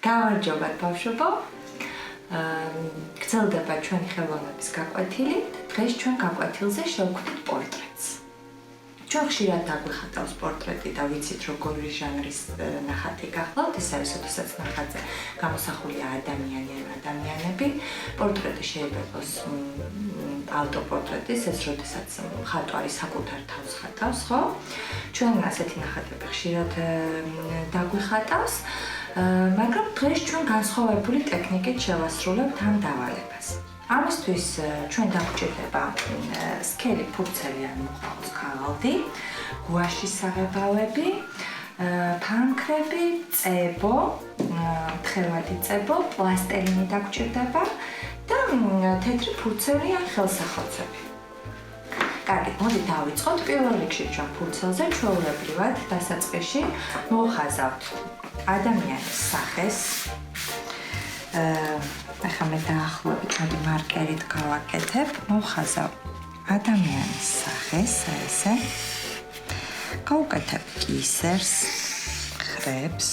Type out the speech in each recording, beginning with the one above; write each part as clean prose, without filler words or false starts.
გამარჯობათ ბავშვებო. გრძელდება ჩვენი ხელოვნების გაკვეთილი. დღეს ჩვენ გაკვეთილზე შევხვდით პორტრეტს. ჩვენ ხშირად დაგვიხატავს პორტრეტი და ვიცით როგორი ჟანრის ნახატი გახლავთ, ეს არის როდესაც ნახატზე გამოსახულია ადამიანები. პორტრეტი შეიძლება იყოს ავტოპორტრეტის, ეს როდესაც მხატვარი საკუთარ თავს ხატავს, ხო? ჩვენ ასეთი ნახატები ხშირად დაგვიხატავს. მაგრამ დღეს ჩვენ განსხვავებული ტექნიკით შევასრულებთ ამ დავალებას. ამისთვის ჩვენ დაგვჭირდება სქელი, ფურცელი ან მოყავს ქაღალდი, გუაშის საღებავები, ფანქრები, წებო, თხევადი წებო, პლასტელინი დაგვჭირდება და თეთრი ფურცელი ან ხელსახოცები. კარგი, მოდი დავიწყოთ. პირველ რიგში ჩვენ ფურცელზე ჩვეულებრივად დასაწყისში მოვხაზავთ ადამიანის სახეს. ახლა მე დაახლოებით მოდი მარკერით გავაკეთებ. მოვხაზავ ადამიანის სახეს, ესე. გავუკეთებ კისერს, ხრებს.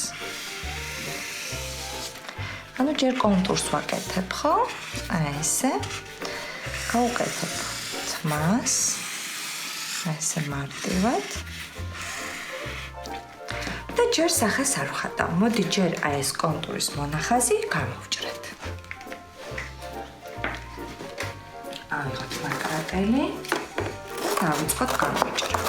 ანუ ჯერ კონტურს ვაკეთებ, ხო? ესე. გავუკეთებ თმას. ესე მარტივად. და ჯერ სახეს არ ვხატავ. მოდი ჯერ ეს კონტურის მონახაზი გამოვჭრეთ. ავიღოთ მაკრატელი და დავიწყოთ გამოვჭრა.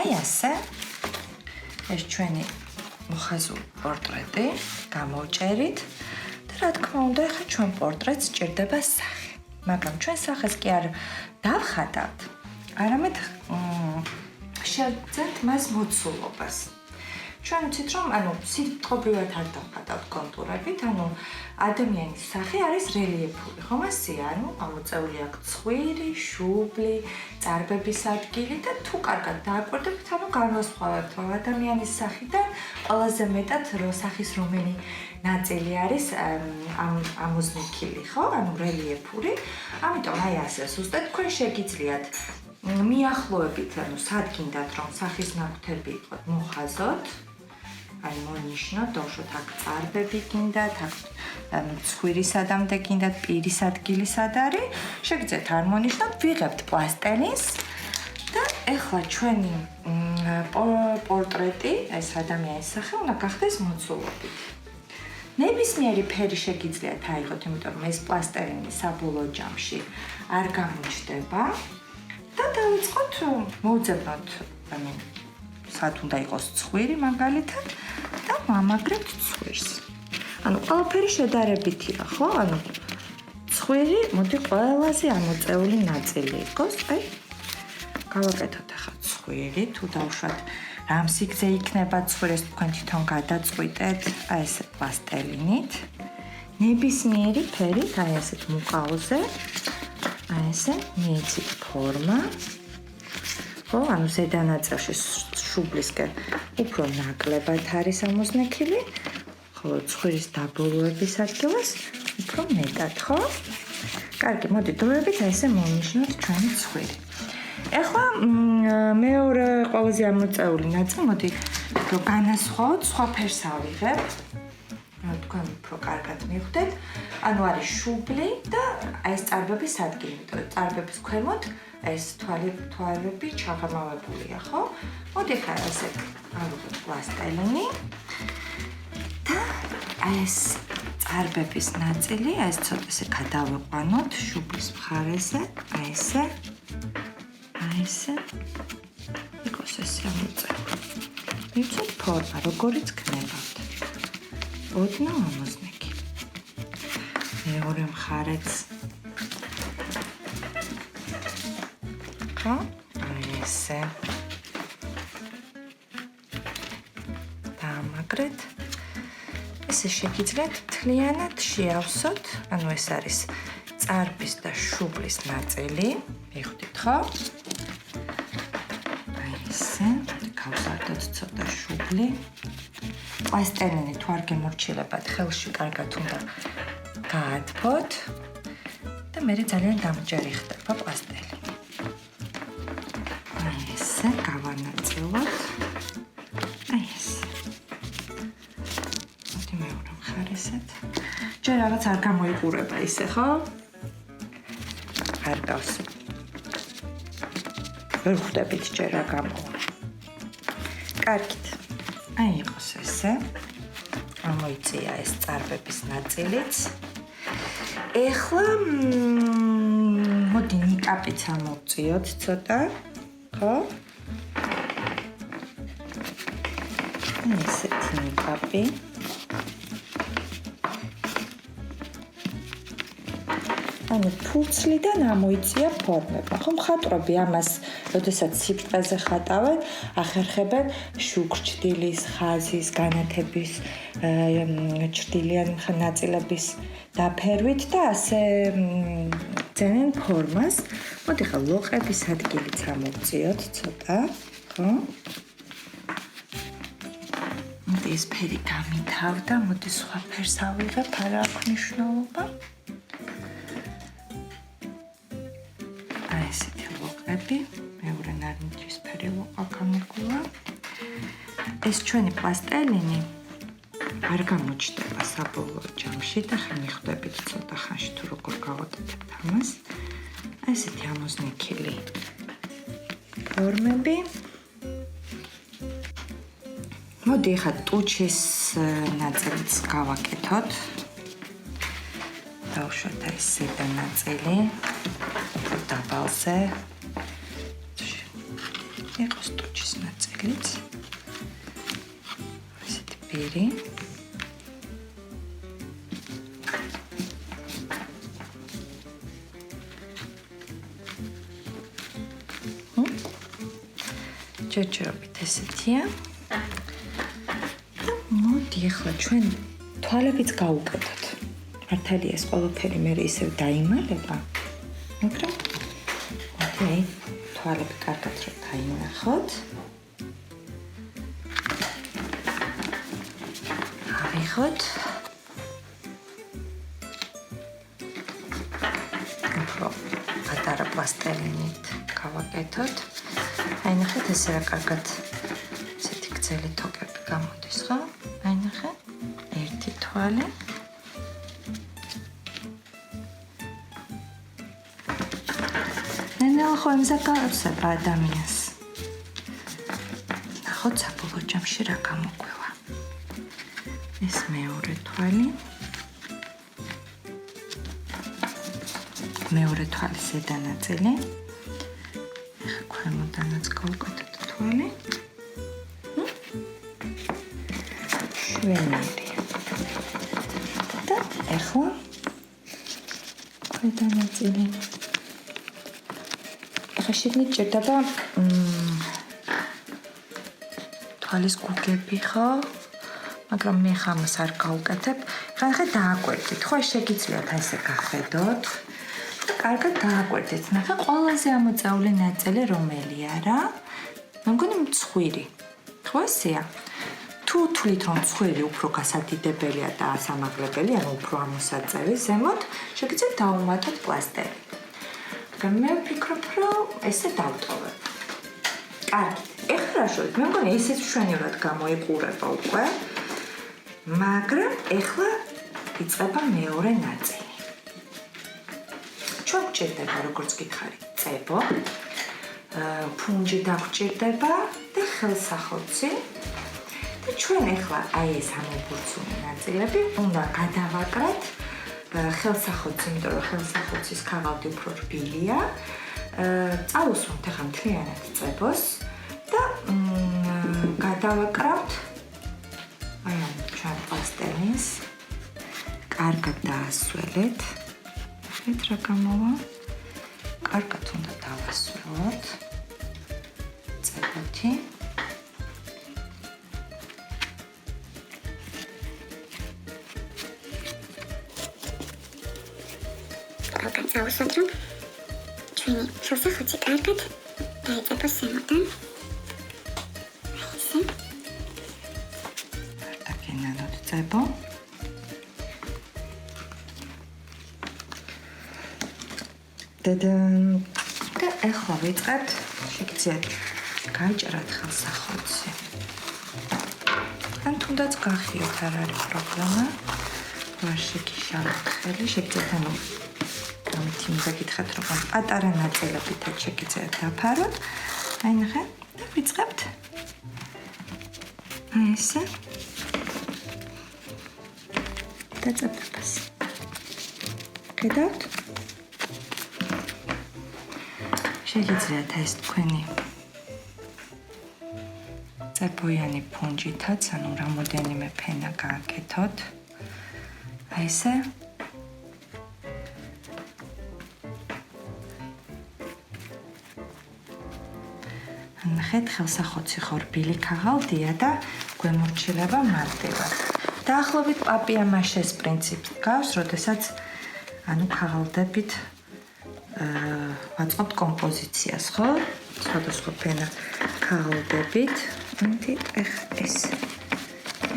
აი ასე. ეს ჩვენი მოხაზული პორტრეტი გამოვჭერით და რა თქმა უნდა, ახლა ჩვენ პორტრეტს ჭირდება სახე. მაგრამ ჩვენ სახეს კი არ დავხატავთ, არამედ შევძენთ მას მოცულობას. ჩვენ ვიცით, რომ სიტყვებრივად არ დავხატავთ კონტურებით, ადამიანის სახე არის რელიეფური, ხო მასია, გამოწეული აქვს ცხვირი, შუბლი, წარბების ადგილი და თუ კარგად დააკვირდებით, განვასხვავებთ, რომ ადამიანის სახიდან ყველაზე მეტად სახის რომელი ნაწილი არის ამოზნექილი, ხო? რელიეფური. ამიტომ აი ასე ზუსტად თქვენ შეგიძლიათ მიახლოებით, სადგინდათ, რომ სახის ნაკვთები იყოთ, მოხაზოთ. აი მონიშნოთ, დავუშვათ აქ წარბები გინდათ, აქ ცხვირის ადამდე გინდათ, პირის ადგილი სად არის, შეგიძლიათ არ მონიშნოთ, ვიღებთ პლასტელინს და ეხლა ჩვენი პორტრეტი, ეს ადამიანის სახე უნდა გახდეს მოცულობით. ნებისმიერი ფერი შეგიძლიათ აიღოთ, იმიტომ რომ ეს პლასტელინი საბოლოო ჯამში არ გამოჩნდება და დავიწყოთ მოვძებნოთ, სად უნდა იყოს ცხვირი მაგალითად და ვამაგრებთ ცხვირს. ყველაფერი შედარებითია, ხო? ცხვირი, მოდი ყველაზე ამოწეული ნაწილი იყოს. აი, გავაკეთოთ ახლა ცხვირი, თუ დავუშვათ რამ სიგრძე იქნება ცხვირი, ეს თქვენ თვითონ გადაწყვიტეთ, აი ესე პასტელინით. ნებისმიერი ფერით, აი ასეთ მუყაოზე, აი ესე მიეცით ფორმა. ხო, ზედა ნაწილში შუბლისკენ უფრო ნაკლებად არის ამოზნექილი, ხოლო ცხვირის დაბოლოების ადგილას უფრო მეტად, ხო? კარგი, მოდი დროებით ესე მოვნიშნოთ ჩვენი ცხვირი. ეხლა მეორე ყველაზე ამოწეული ნაწილი, მოდი რომ განასხვაოთ, სხვა ფერს ავიღებ. თქვენ უფრო კარგად მიხვდეთ. არის შუბლი და აი ეს წარბების ადგილი, იმიტომ რომ წარბების ქვემოთ ეს თვალები ჩაღრმავებულია, ხო? მოდი ხა ესე ავიღოთ პლასტელინი და აი ეს წარბების ნაწილი, აი ეს ცოტა ესე გადავიყვანოთ შუბლის მხარეზე, აი ესე. იყოს ესე ამოწეული. მივცეთ ფორმა, როგორიც გნებავთ. ოდნავ ამოზნექილი. მეორე მხარეც. ხო? აი ესე. დაამაგრეთ. ესე შეგიძლიათ მთლიანად შეავსოთ, ეს არის წარბის და შუბლის ნაწილი. მიხვდით ხო? აი ესე, გავზარდოთ ცოტა შუბლი. პლასტელინი თუ არ გემორჩილებათ, ხელში კარგად უნდა გაათბოთ და მე ძალიან დამჯერი ხდება პლასტელინი. აი ესე, გავანაწილოთ. აი ესე. მოდი მეორე მხარე ესეთ. ჯერ რაღაც არ გამოიყურება ისე, ხო? არ გავს. ვერ ხვდებით ჯერ რა გამოვა. კარგით. აი იყოს ესე. გამოიწია ეს წარბების ნაწილიც. ეხლა მოდი ნიკაპიც ამოვწიოთ ცოტა, ხო? ესეთი ნიკაპი. ანუ ფურცლიდან ამოიწია ფორმება. ხო, მხატვრები ამას, როდესაც სიბრტყეზე ხატავენ, ახერხებენ შუქჭდილის, ხაზის, განათების, ჭრდილიანი ნაწილების დაფერვით და ასე ძენენ ფორმას. მოდი ხა ლოყების ადგილიც ამოვწიოთ ცოტა, ხო? მოდი ეს ფერი გამითავდა, მოდი სხვა ფერს ავიღებ, არა აქვს მნიშვნელობა. ესეთი ლოყები, მეორე ნარინჯისფერი ლოყა გამოგვივა. ეს ჩვენი პლასტელინი არ გამოჩნდება საბოლოო ჯამში და ხა მიხვდებით ცოტა ხანში თუ როგორ გავაკეთებთ ამას. ესეთი ამოზნექილი ფორმები. მოდი ხა ტუჩის ნაწილიც გავაკეთოთ. დავუშვათ ეს ზედა ნაწილი. დაბალზე იყოს ტუჩის ნაწილიც. ესეთი პირი. ჯერჯერობით ესეთია. მოდი ახლა ჩვენ თვალებიც გავუკეთოთ. მართალია ეს ყველაფერი მე ისევ დაიმალება, მაგრამ აი, თვალები კარგად რომ დაინახოთ. ავიღოთ. უფრო პატარა პლასტელინით გავაკეთოთ. აი ნახეთ ესე რა კარგად ესეთი გრძელი თოკები გამოდის, ხო? აი ნახეთ. ერთი თვალი. ხო ემზაკავება ადამიანს. ნახოთ საბოლოო ჯამში რა გამოგვივა. ეს მეორე თვალი. მეორე თვალის ზედა ნაწილი. ახლა ქვემოდანაც გავუკეთოთ თვალი. შვენიერი. და ახლა ქვედა ნაწილი. შეგნით ჭირდება თვალის გუგები, ხო? მაგრამ მე ხამას არ გავუკეთებ. ხანხე დააკვირდით, ხო? შეგიძლიათ ასე გახედოთ. და კარგად დააკვირდით. ნახე, ყველაზე ამოწეული ნაწილი რომელია რა? მე მგონი მცხვირი. ხო ესეა? თუ თვლით რომ მცხვირი უფრო გასადიდებელია და ასამაღლებელი, ანუ უფრო ამოსაწევი ზემოთ, შეგიძლიათ დაუმატოთ პლასტელი. მე ვფიქრობ, რომ ესე დავტოვებ. კარგი. ეხლა რა შევით? მე მგონი ესეც მშვენივრად გამოიყურება უკვე. მაგრამ ეხლა იწყება მეორე ნაწილი. ჩვენ გვჭირდება, როგორც გითხარით, წებო. ფუნჯი დაგვჭირდება და ხელსახოცი. და ჩვენ ეხლა აი ეს ამობურცული ნაწილები უნდა გადავაკრათ ხელსახოცი, იმიტომ რომ ხელსახოცის ქაღალდი უფრო რბილია. წავუსვამთ ახლა მთლიანად წებოს და გადავაკრავთ აი ამ ჩვენ პლასტელინს. კარგად დაასველეთ. ხედავთ რა გამოვა. კარგად უნდა დავასველოთ. წებოთი. გავუსვათ, რომ ჩვენი ხელსახოცი კარგად დაეწებოს ზემოდან. ესე. დაგენანოთ წებო. და ახლა ვიწყებთ, შეგიძლიათ გაიჭრათ ხელსახოცი. ან თუნდაც გახიოთ, არ არის პრობლემა. ვარ შეგიშალოთ ხელი, შეგიძლიათ ანუ ამით იმგეკითხეთ, რომ პატარა ნაწილებითაც შეგიძლიათ დაფაროთ. აი ნახე და ვიწყებთ. აი ესე. დაწყებებას. ხედავთ? შეგიძლიათ ეს თქვენი წებოიანი ფუნჯითაც, ანუ რამოდენიმე ფენა გააკეთოთ. აი ესე. ნახეთ, ხელსახოცი ხორბილი ქაღალდია და გვემორჩილება მარტივად. დაახლოებით პაპია-მაშეს პრინციპს გავს, როდესაც ანუ ქაღალდებით ვაწყობთ კომპოზიციას, ხო? სხვადასხვა ფენა ქაღალდებით. ამიტომ ეს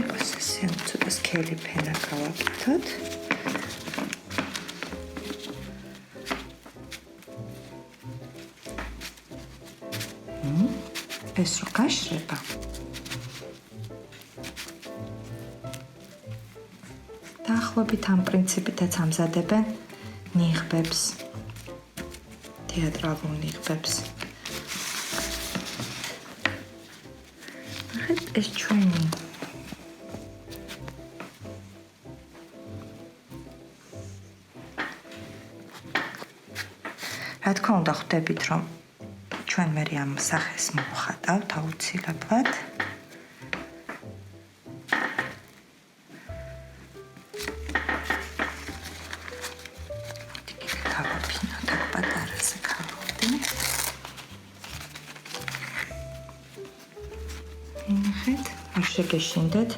იყოს ესე, ცოტა სქელი ფენა გავაკეთოთ. ეს რო გაშრება. დაახლოებით ამ პრინციპითაც ამზადებენ ნიღბებს. თეატრალურ ნიღბებს. ნახეთ, ეს ჩვენი რა თქმა უნდა, ხვდებით, რომ ჩვენ მე ამ სახეს მოვხატავთ აუცილებლად. შეგეშინდეთ,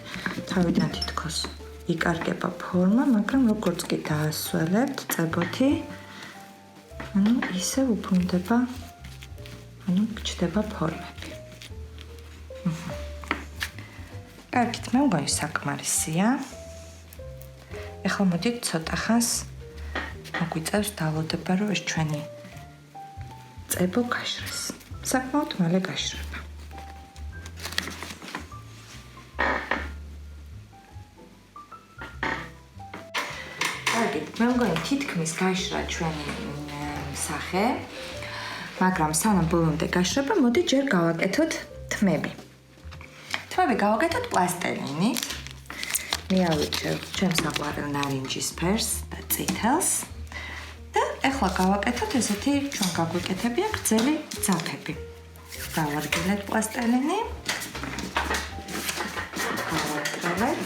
თავიდან თითქოს იკარგება ფორმა, მაგრამ როგორც კი დაასველებთ წებოთი, ანუ ისე უბრუნდება, ანუ გჩდება ფორმები. კარგით, მე მგონი საკმარისია. ეხლა მოდით ცოტა ხანს მოგვიწევს დალოდება, რომ ეს ჩვენი წებო გაშრეს. საკმაოდ მალე გაშრება. მე მგონი თითქმის გაშრა ჩვენი სახე, მაგრამ სანამ ბოლომდე გაშრება, მოდი ჯერ გავაკეთოთ თმები. თმები გავაკეთოთ პლასტელინით. მე ავიჭერ ჩემს საყვარელ ნარინჯის ფერს და წითელს. და ახლა გავაკეთოთ ესეთი ჩვენ გაგვიკეთებია გრძელი ძაფები. გავარგილეთ პლასტელინი. გავარგილეთ.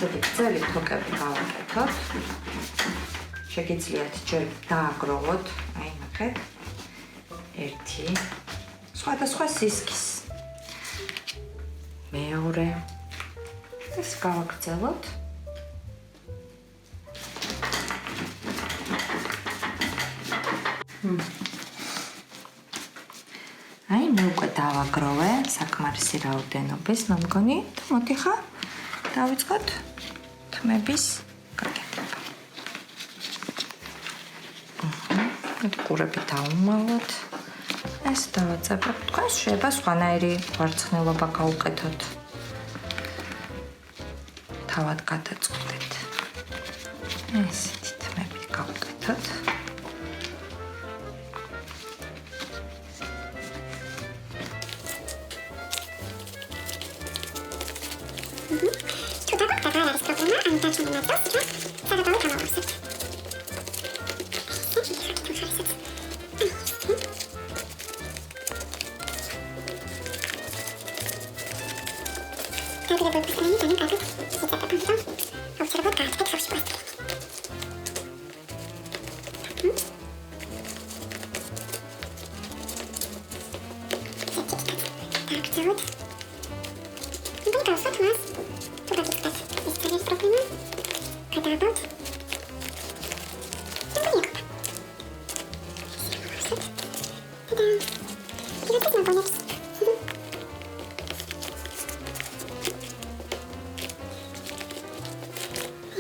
გრძელი თოკები გავაკეთოთ. შეგიძლიათ ჯერ დააგროვოთ, აი ნახეთ. ერთი სხვადასხვა სისქის. მეორე. ეს გავაგრძელოთ. აი მე უკვე დავაგროვე საკმარისი რაოდენობის, მე მგონი, და მოდი ხა დავიწყოთ თმების გაკეთება. ყურები დავუმალოთ. ეს დავაწებებ. თქვენს შეიძლება სხვანაირი ვარცხნილობა გაუკეთოთ. თავად გადაწყვეტეთ. ესეთი თმები გავუკეთოთ. პიროდეს მოგონებს.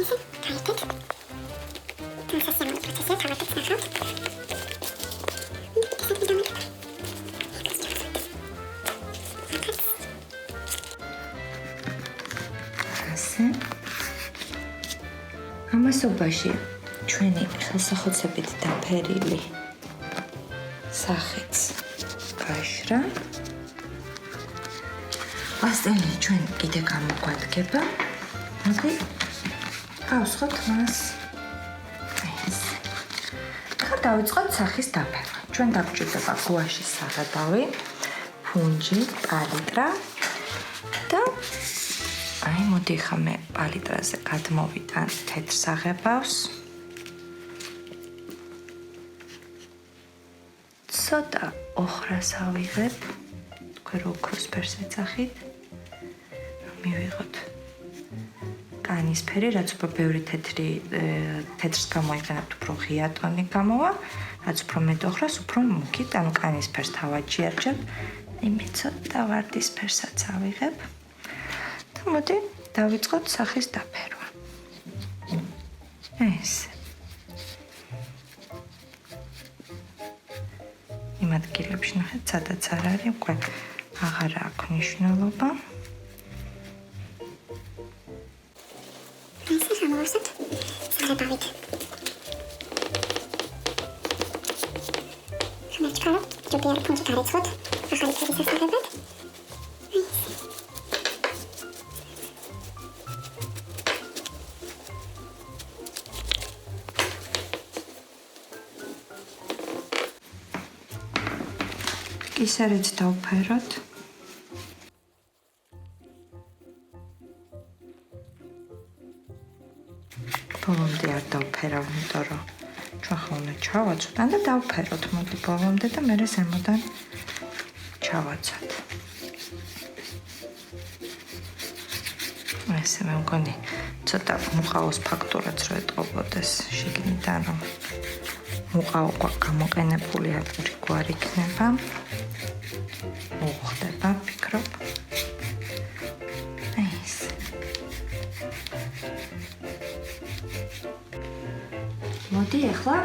ისე გაიგეთ. თუმცა პროცესი თავადაც ნახავთ. ამასობაში ჩვენი ხელსახოცებით დაფერილი სახეც გაიშრა. პასტელი ჩვენ კიდე გამოგვადგება. მოდი გავსხოთ მას. ეს. ხარ დავიწყოთ სახის დაფერვა. ჩვენ გვჭირდება გუაშის საღებავი, ფუნჯი, პალიტრა და აი მოდი ხა მე პალიტრაზე გადმოვიტან თეთრ საღებავს. ცოტა ოხრას ავიღებ. თქვენ რო ოქროს ფერს ეძახით. მივიღოთ კანისფერი, რაც უფრო ბევრი თეთრს გამოიყენებთ, უფრო ღია ტონი გამოვა, რაც უფრო მეტ ოხრას, უფრო მუქი, ანუ კანისფერს თავაჯერჯებ. იმით ცოტა ვარდისფერსაც ავიღებ. მოდი დავიწყოთ სახის დაფერვა. ეს. იმ ადგილებში ნახეთ, სადაც არ არის, უკვე აღარ აქვს მნიშვნელობა. ისე სამოვასოთ საღებავით. შემეჭქარო, ჯობია ფუნჯი გარიცხოთ, ახალი ფერის სასაღებად. ისერიც დავფეროთ. ბოლომდე არ დავფერავ, იმიტომ რომ ჩვენ ხოლმე ჩავაცვოთ, ან და დავფეროთ მოდი ბოლომდე და მერე ზემოდან ჩავაცვათ. ესე მე მგონი ცოტა მუყაოს ფაქტურაც რო ეტყობოდეს შიგნიდან, რომ მუყაო გამოყენებული აკური გვარი იქნება. მოხდება, ფიქრობ. ეს. მოდი ახლა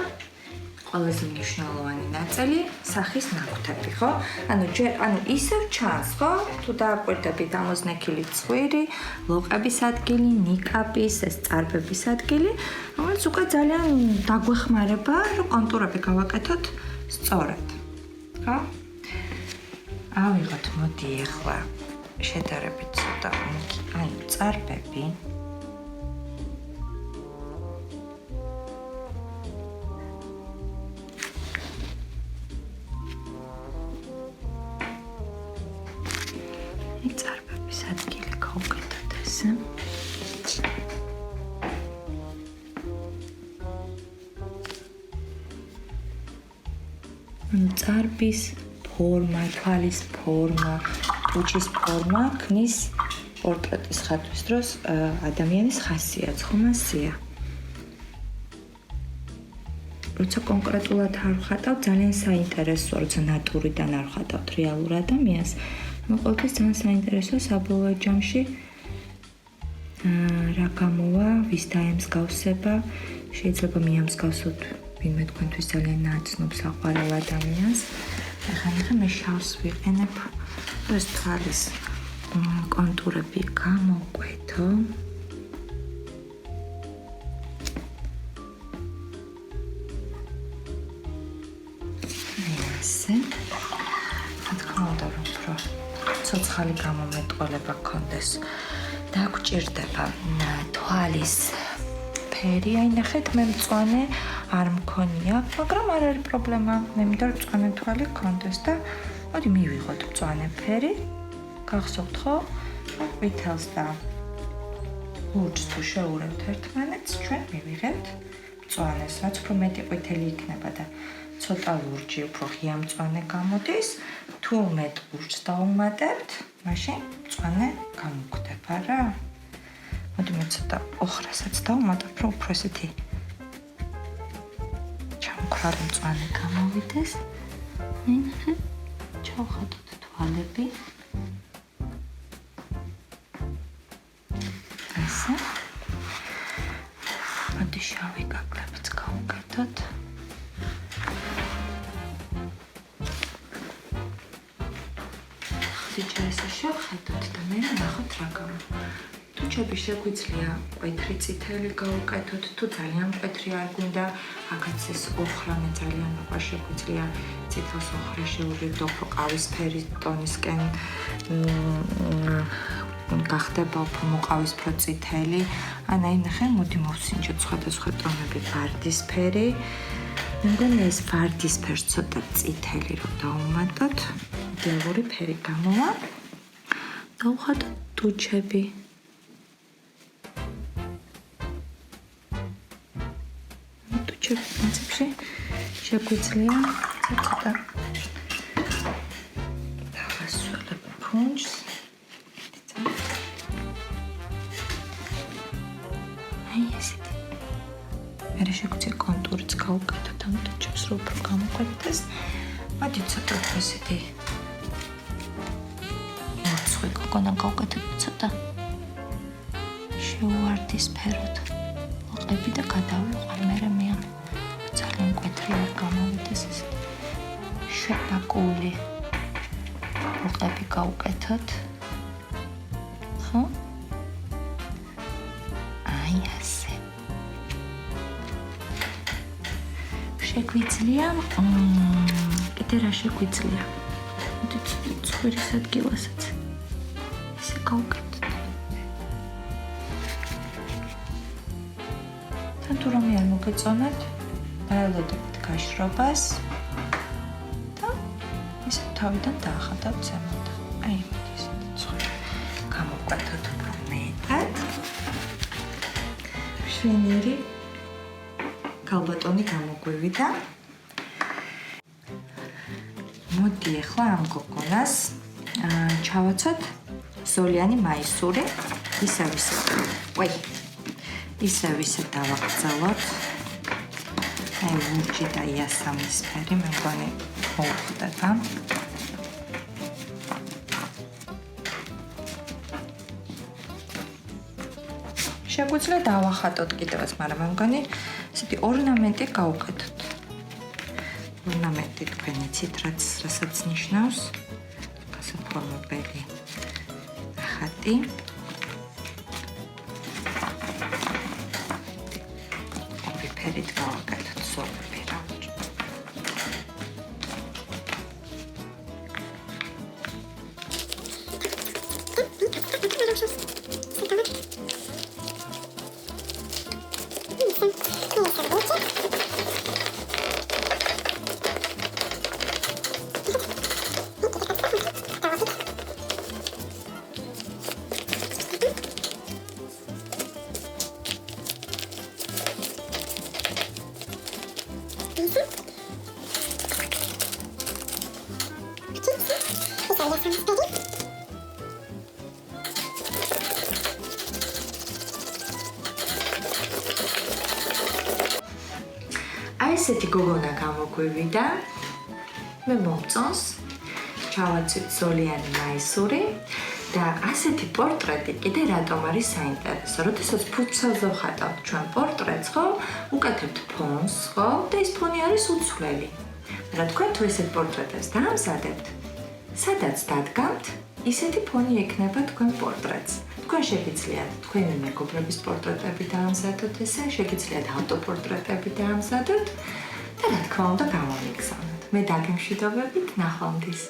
ყველაზე მნიშვნელოვანი ნაწილი სახის ნაკვთები, ხო? ანუ ისევ ჩანს, ხო? თუ დააკვირდებით ამოზნექილი ცხვირი, ლოყების ადგილი, ნიკაპის, ეს წარბების ადგილი, რომელიც უკვე ძალიან დაგვეხმარება, რომ კონტურები გავაკეთოთ სწორად. ხო? ავიღოთ, მოდი ახლა შედარებით ცოტა მუქი, ანუ წარბები. წარბების ადგილი გავუკეთოთ ესე. წარბის ფორმა, თვალის ფორმა, კუჭის ფორმა ქმნის პორტრეტის ხატვის დროს ადამიანის ხასიათს, ხომ ასეა? როცა კონკრეტულად არ ვხატავთ, ძალიან საინტერესოა, როცა ნატურიდან არ ვხატავთ რეალურ ადამიანს. მოყოლთვის ძალიან საინტერესოა საბოლოო ჯამში რა გამოვა, ვის დაემსგავსება, შეიძლება მიამსგავსოთ ვინმე თქვენთვის ძალიან ნაცნობ საყვარელ ადამიანს. ახლა მე შავს ვიყენებ, ეს თვალის კონტურები გამოვკვეთო. ესე. თქმა უნდა, რომ უფრო ცოცხალი გამომეტყველება გქონდეს. დაგვჭირდება თვალის ფერი, აი ნახეთ, მე მწვანე არ მქონია, მაგრამ არ არის პრობლემა, მე მინდა რომ მწვანე თვალი გქონდეს და მოდი მივიღოთ მწვანე ფერი. გახსოვთ ხო? ყვითელს და ლურჯს თუ შევურევთ ერთმანეთს, ჩვენ მივიღებთ მწვანეს, რაც უფრო მეტი ყვითელი იქნება და ცოტა ლურჯი უფრო ღია მწვანე გამოდის. თუ მეტ ლურჯს დავუმატებთ, მაშინ მწვანე გამოგვდება რა. მოდი მე ცოტა ოხრასაც დავუმატებ, რომ უფრო ესეთი ჩამქრალი მწვანე გამოვიდეს. ნახე, ჩავხატოთ თვალები. ასე. მოდი შავი კაკლებიც გავუკეთოთ. ხდიჭერესა შევხედოთ და მე ნახოთ რა გამა. ტუჩები შეგვიძლია მკვეთრი წითელი გავუკეთოთ, თუ ძალიან მკვეთრი არ გვინდა, აქაც ეს ოხრა მე ძალიან მოყვა, შეგვიძლია წითელს ოხრა შევუვირდ უფრო ყავისფერი ტონისკენ გახდება უფრო მოყავისფრო წითელი. აი ნახე, მოდი მოვსინჯოთ სხვადასხვა ტონები ვარდისფერი. მე მგონი ეს ვარდისფერს ცოტა წითელი რო დავუმატოთ, იდეალური ფერი გამოვა. დავხატოთ ტუჩები. ტუჩების პრინციპში შეგვიძლია ცოტა დავასრულებ ფუნჯს. მე შეგვიძლია კონტურიც გავუკეთოთ ამ ტუჩებს, რომ უფრო გამოყვეთდეს. მოდი ცოტა ესეთი მორცხვი გოგონა გავუკეთოთ ცოტა შეუვარდისფეროთ ლოყები და გადავიყვან მერე მე ძალიან მკვეთრი არ გამოვიდეს ესეთი შოპაკული ლოყები გავუკეთოთ. ხო? აი ასე. შეგვიძლია კიდე რა შეგვიძლია? მოდით ცხვირის ადგილასაც ესე გავუკეთოთ. თან თუ რომი არ მოგეწონათ, დაელოდებით გაშრობას და ესე თავიდან დაახატავთ ზემოთ. აი ესეთი ცხვირი გამოვკვეთოთ უფრო მეტად. მშვენიერი ქალბატონი გამოგვივიდა. მოდი ახლა ამ გოგონას ჩავაცოთ ზოლიანი მაისური, ისე დავაგრძელოთ. აი ლურჯი და იასამნისფერი მე მგონი მოუხდება. შეგვიძლია დავახატოთ კიდევაც, მაგრამ მე მგონი ესეთი ორნამენტი გავუკეთოთ. ორნამენტი თქვენ იცით რასაც ნიშნავს? გასაფორმებელი ხატი. ორი ფერით გავაკეთოთ სოლები რა. აი ესეთი გოგონა გამოგვივიდა. მე მომწონს. ჩავაცვით ზოლიანი მაისური და ასეთი პორტრეტი კიდე რატომ არის საინტერესო? როდესაც ფუცელზე ვხატავთ ჩვენ პორტრეტს, ხო? უკეთებთ ფონს, ხო? და ეს ფონი არის უცვლელი. რა თქვენ თუ ესეთ პორტრეტებს დაამზადებთ? სადაც დადგამთ, ისეთი ფონი ექნება თქვენ პორტრეტს. თქვენ შეგიძლიათ თქვენი მეგობრების პორტრეტები დაამზადოთ, ესე შეგიძლიათ ავტოპორტრეტები დაამზადოთ და რა თქმა უნდა გამომიგზავნოთ. მე დაგემშვიდობებით, ნახვამდის.